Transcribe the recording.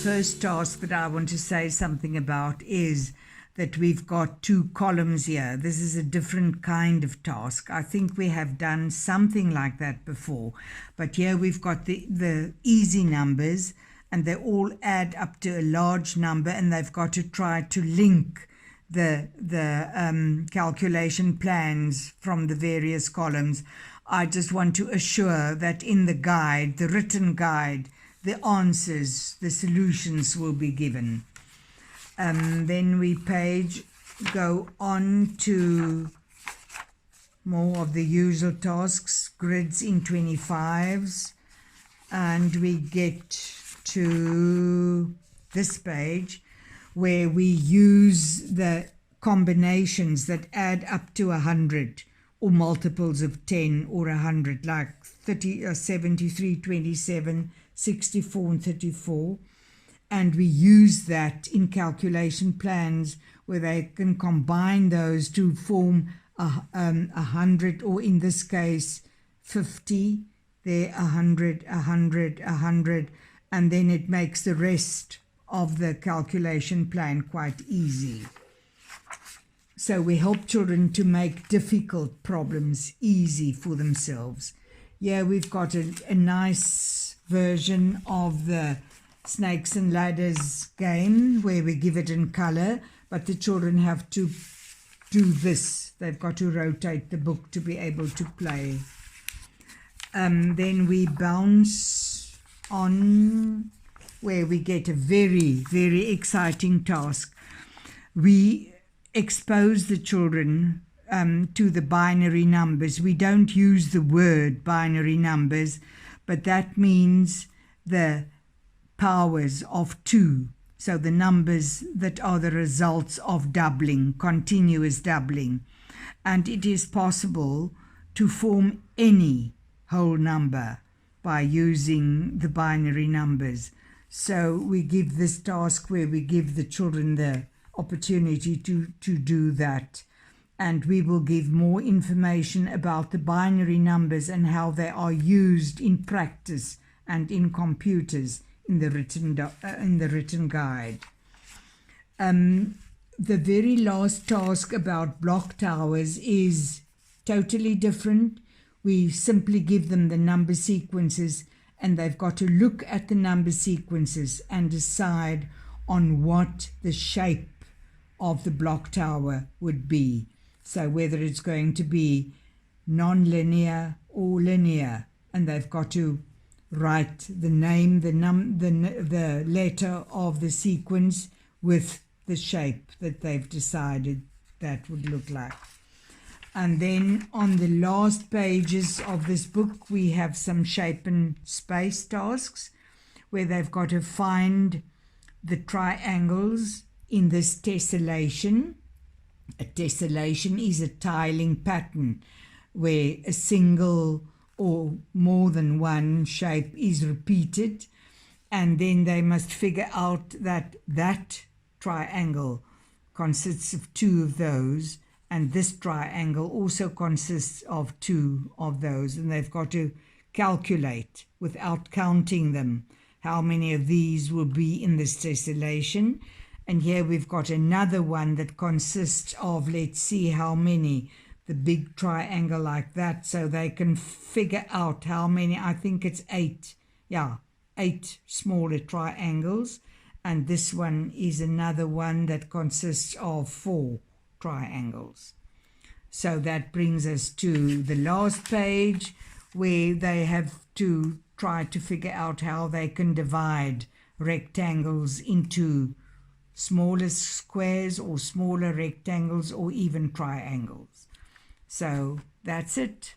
first task that I want to say something about is that we've got 2 columns here. This is a different kind of task. I think we have done something like that before, but here we've got the easy numbers, and they all add up to a large number, and they've got to try to link the calculation plans from the various columns. I just want to assure that in the guide, the written guide, the answers, the solutions will be given. Then we go on to more of the usual tasks, grids in 25s, and we get to this page where we use the combinations that add up to 100 or multiples of 10 or 100, like 73, 27, 64 and 34. And we use that in calculation plans where they can combine those to form 100, or in this case 50, there 100, 100, 100, and then it makes the rest of the calculation plan quite easy. So we help children to make difficult problems easy for themselves. Yeah, we've got a nice version of the Snakes and Ladders game where we give it in color, but the children have to do this. They've got to rotate the book to be able to play. Then we bounce on where we get a very, very exciting task. We expose the children to the binary numbers. We don't use the word binary numbers, but that means the powers of 2, so the numbers that are the results of doubling, continuous doubling. And it is possible to form any whole number by using the binary numbers. So we give this task where we give the children the opportunity to do that. And we will give more information about the binary numbers and how they are used in practice and in computers in the written guide. The very last task about block towers is totally different. We simply give them the number sequences, and they've got to look at the number sequences and decide on what the shape of the block tower would be. So whether it's going to be non-linear or linear, and they've got to write the name, the letter of the sequence with the shape that they've decided that would look like. And then on the last pages of this book, we have some shape and space tasks where they've got to find the triangles in this tessellation. A tessellation is a tiling pattern where a single or more than one shape is repeated, and then they must figure out that that triangle consists of 2 of those, and this triangle also consists of 2 of those, and they've got to calculate without counting them how many of these will be in this tessellation. And here we've got another one that consists of, let's see how many, the big triangle like that, so they can figure out how many. I think it's 8. Yeah, 8 smaller triangles. And this one is another one that consists of 4 triangles. So that brings us to the last page where they have to try to figure out how they can divide rectangles into smaller squares or smaller rectangles or even triangles. So that's it.